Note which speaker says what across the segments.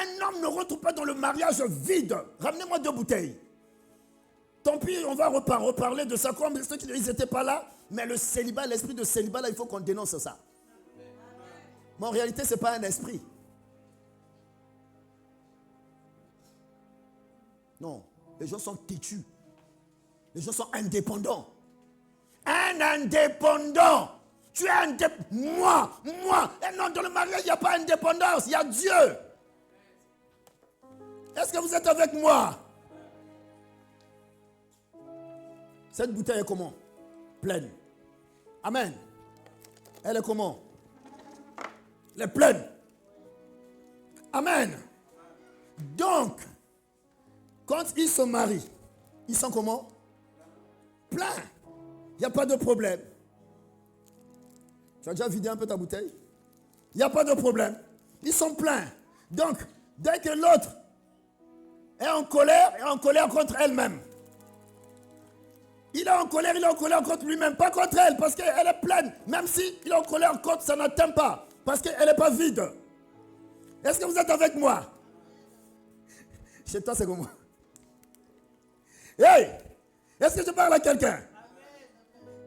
Speaker 1: Un homme ne rentre pas dans le mariage vide. Ramenez-moi 2 bouteilles. Tant pis, on va reparler de ça comme ceux qui n'étaient pas là. Mais le célibat, l'esprit de célibat, là, il faut qu'on dénonce ça. Mais en réalité, ce n'est pas un esprit. Non, les gens sont têtus. Les gens sont indépendants. Un indépendant. Tu es indépendant. Moi. Et non, dans le mariage, il n'y a pas d'indépendance. Il y a Dieu. Est-ce que vous êtes avec moi? Cette bouteille est comment? Pleine. Amen. Elle est comment? Elle est pleine. Amen. Donc, quand ils se marient, ils sont comment? Pleins. Il n'y a pas de problème. Tu as déjà vidé un peu ta bouteille? Il n'y a pas de problème. Ils sont pleins. Donc, dès que l'autre est en colère contre elle-même. Il est en colère contre lui-même, pas contre elle, parce qu'elle est pleine. Même si il est en colère contre, ça n'atteint pas, parce qu'elle n'est pas vide. Est-ce que vous êtes avec moi? Chez toi, c'est comment? Hey! Est-ce que je parle à quelqu'un?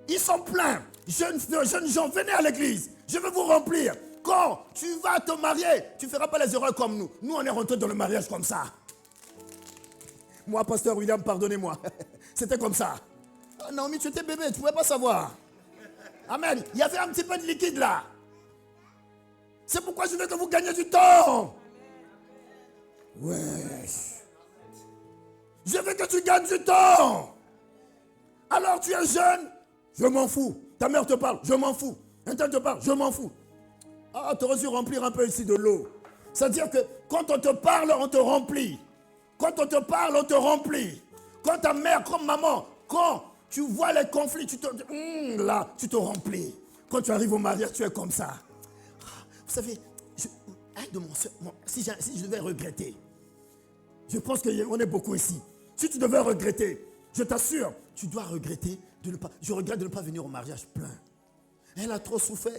Speaker 1: Ils sont pleins. Jeunes gens, venez à l'église. Je veux vous remplir. Quand tu vas te marier, tu ne feras pas les erreurs comme nous. Nous, on est rentrés dans le mariage comme ça. Moi, pasteur William, pardonnez-moi. C'était comme ça. Oh, Naomi, tu étais bébé, tu ne pouvais pas savoir. Amen. Il y avait un petit peu de liquide là. C'est pourquoi je veux que vous gagnez du temps. Ouais. Je veux que tu gagnes du temps. Alors tu es jeune, je m'en fous. Ta mère te parle, je m'en fous. Un tel te parle, je m'en fous. Ah, tu aurais dû remplir un peu ici de l'eau. C'est-à-dire que quand on te parle, on te remplit. Quand on te parle, on te remplit. Quand ta mère, comme maman, quand tu vois les conflits, tu te remplis. Quand tu arrives au mariage, tu es comme ça. Vous savez, si je devais regretter, je pense qu'on est beaucoup ici. Si tu devais regretter, je t'assure, tu dois regretter de ne pas. Je regrette de ne pas venir au mariage plein. Elle a trop souffert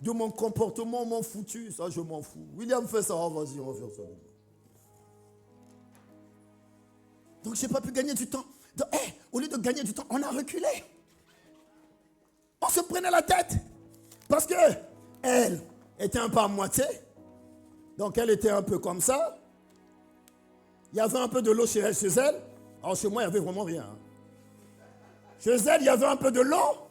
Speaker 1: de mon comportement, mon foutu. Ça, je m'en fous. William fait ça, vas-y, on va faire ça. Donc, je n'ai pas pu gagner du temps. Donc, au lieu de gagner du temps, on a reculé. On se prenait la tête. Parce que elle était un peu à moitié. Donc, elle était un peu comme ça. Il y avait un peu de l'eau chez elle. Alors, chez moi, il n'y avait vraiment rien. Chez elle, il y avait un peu de l'eau.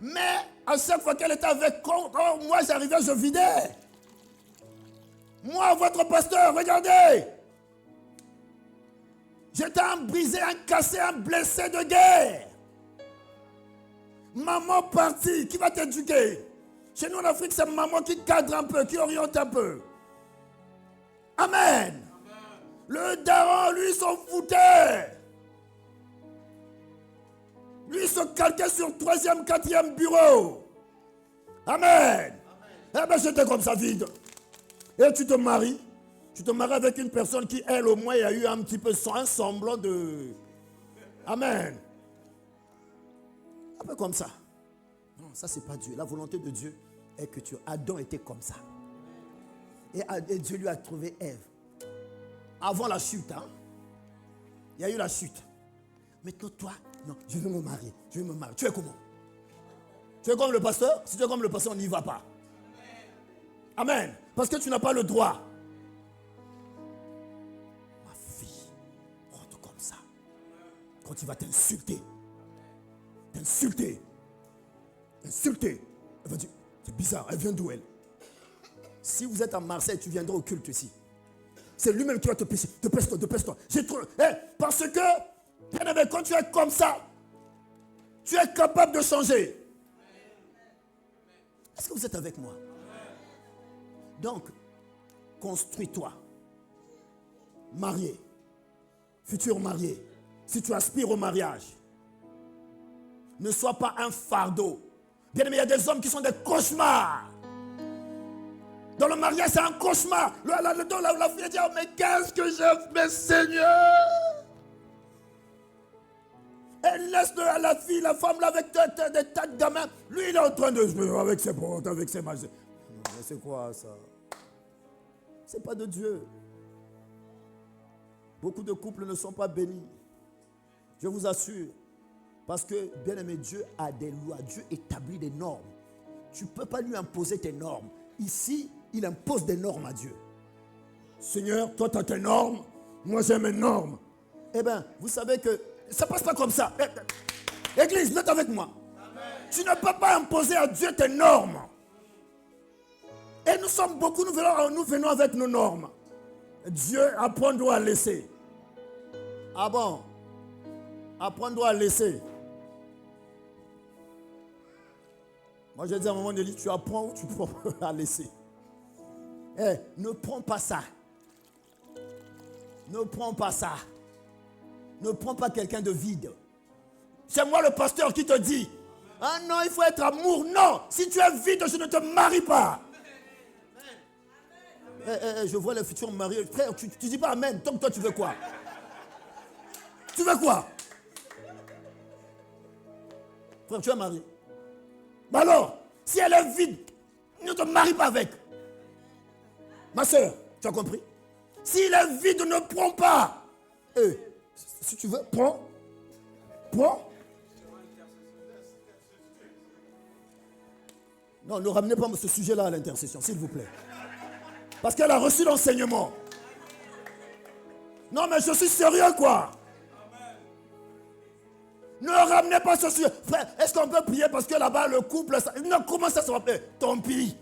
Speaker 1: Mais à chaque fois qu'elle était avec moi, j'arrivais, je vidais. Moi, votre pasteur, regardez. J'étais un brisé, un cassé, un blessé de guerre. Maman partie, qui va t'éduquer? Chez nous en Afrique, c'est maman qui cadre un peu, qui oriente un peu. Amen. Le daron, lui, s'en foutait. Lui, se calquait sur 3e, 4e bureau. Amen. Eh bien, j'étais comme ça, vide. Et tu te maries. Tu te maries avec une personne qui, elle, au moins, a eu un petit peu un semblant de... Amen. Un peu comme ça. Non, ça, c'est pas Dieu. La volonté de Dieu est que Adam était comme ça. Et Dieu lui a trouvé Ève. Avant la chute, hein. Il y a eu la chute. Maintenant, toi, non, je veux me marier. Je veux me marier. Tu es comment? Tu es comme le pasteur? Si tu es comme le pasteur, on n'y va pas. Amen. Parce que tu n'as pas le droit. Ma fille, rentre comme ça. Quand il va t'insulter, elle va dire, c'est bizarre, elle vient d'où elle? Si vous êtes à Marseille, tu viendras au culte ici. C'est lui-même qui va te pécher. Dépêche-toi. J'ai trop... parce que, bien aimé, quand tu es comme ça, tu es capable de changer. Est-ce que vous êtes avec moi? Donc, construis-toi. Marié. Futur marié. Si tu aspires au mariage, ne sois pas un fardeau. Bien aimé, il y a des hommes qui sont des cauchemars. Dans le mariage, c'est un cauchemar. La fille dit, oh, mais qu'est-ce que j'ai fait, Seigneur? Elle laisse la fille, la femme, là, avec des tas de gamins. Lui, il est en train de jouer avec ses potes, avec ses machins. C'est quoi ça? Ce n'est pas de Dieu. Beaucoup de couples ne sont pas bénis. Je vous assure. Parce que, bien aimé, Dieu a des lois. Dieu établit des normes. Tu ne peux pas lui imposer tes normes. Ici, il impose des normes à Dieu. Seigneur, toi tu as tes normes, moi j'ai mes normes. Eh bien, vous savez que ça ne passe pas comme ça. Église, viens avec moi. Amen. Tu ne peux pas imposer à Dieu tes normes. Et nous sommes beaucoup, nous venons avec nos normes. Dieu, apprends-nous à laisser. Ah bon? Apprends-nous à laisser. Moi je dis à un moment donné, tu apprends ou tu prends à laisser. Ne prends pas ça. Ne prends pas ça. Ne prends pas quelqu'un de vide. C'est moi le pasteur qui te dit, ah non, il faut être amour. Non, si tu es vide, je ne te marie pas. Je vois les futurs mariés. Frère, tu dis pas amen. Donc toi, tu veux quoi? Tu veux quoi? Frère, tu es marié. Mais alors, si elle est vide, ne te marie pas avec. Ma soeur, tu as compris? S'il est vide, ne prends pas. Si tu veux, prends. Prends. Non, ne ramenez pas ce sujet-là à l'intercession, s'il vous plaît. Parce qu'elle a reçu l'enseignement. Non, mais je suis sérieux, quoi. Ne ramenez pas ce sujet. Frère, est-ce qu'on peut prier parce que là-bas, le couple... Ça... Non, comment ça se va faire? Tant pis.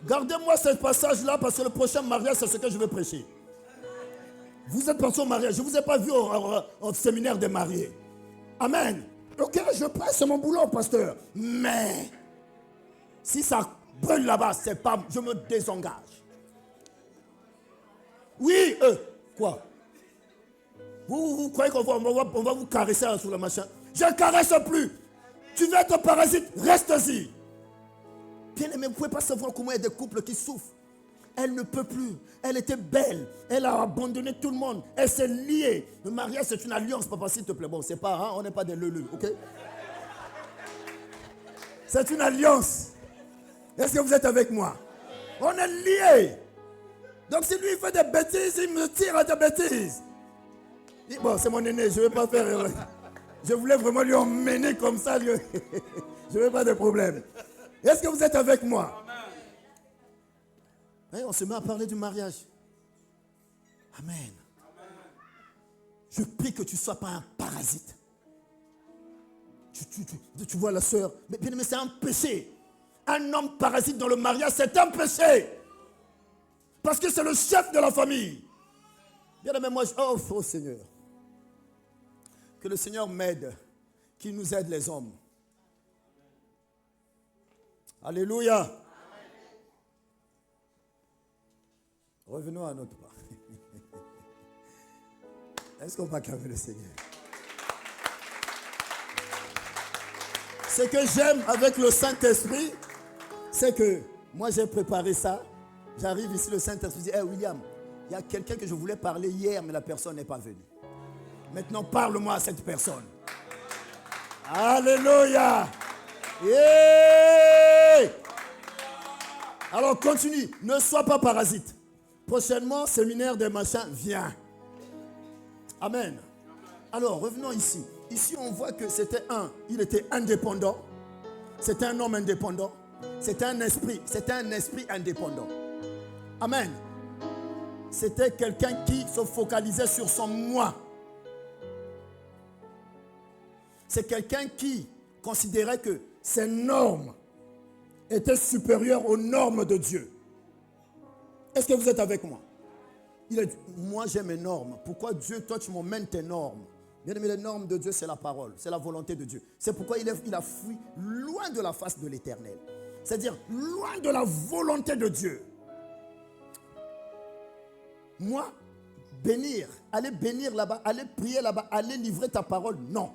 Speaker 1: Gardez-moi ce passage-là parce que le prochain mariage, c'est ce que je vais prêcher. Vous êtes parti au mariage. Je ne vous ai pas vu au séminaire des mariés. Amen. Ok, je prêche, c'est mon boulot, pasteur. Mais, si ça brûle là-bas, c'est pas... Je me désengage. Oui, quoi? Vous croyez qu'on va vous caresser sur le machin? Je ne caresse plus. Tu veux être parasite, reste-y. Bien aimé, vous ne pouvez pas savoir comment il y a des couples qui souffrent. Elle ne peut plus. Elle était belle. Elle a abandonné tout le monde. Elle s'est liée. Le mariage, c'est une alliance, papa, s'il te plaît. Bon, c'est pas, hein, on n'est pas des leuleux, ok? C'est une alliance. Est-ce que vous êtes avec moi? On est liés. Donc, si lui, il fait des bêtises, il me tire à des bêtises. Bon, c'est mon aîné, je ne vais pas faire... Je voulais vraiment lui emmener comme ça. Je ne veux pas de problème. Est-ce que vous êtes avec moi? Et on se met à parler du mariage. Amen. Je prie que tu ne sois pas un parasite. Tu vois la sœur. Mais bien aimé, c'est un péché. Un homme parasite dans le mariage, c'est un péché. Parce que c'est le chef de la famille. Bien aimé, moi, oh Seigneur. Que le Seigneur m'aide. Qu'il nous aide les hommes. Alléluia. Revenons à notre part. Est-ce qu'on va acclamer le Seigneur? Ce que j'aime avec le Saint-Esprit, c'est que moi j'ai préparé ça. J'arrive ici, le Saint-Esprit dit, hey William, il y a quelqu'un que je voulais parler hier, mais la personne n'est pas venue. Maintenant, parle-moi à cette personne. Alléluia. Yeah. Alors continue, ne sois pas parasite. Prochainement, séminaire des machins, viens. Amen. Alors, revenons ici. Ici, on voit que il était indépendant. C'était un homme indépendant. C'était un esprit indépendant. Amen. C'était quelqu'un qui se focalisait sur son moi. C'est quelqu'un qui considérait que ses normes étaient supérieures aux normes de Dieu. Est-ce que vous êtes avec moi? Il a dit, moi j'ai mes normes. Pourquoi Dieu, toi tu m'emmènes tes normes? Bien aimé, les normes de Dieu, c'est la parole, c'est la volonté de Dieu. C'est pourquoi il a fui loin de la face de l'Éternel. C'est-à-dire loin de la volonté de Dieu. Moi, aller bénir là-bas, aller prier là-bas, aller livrer ta parole, non.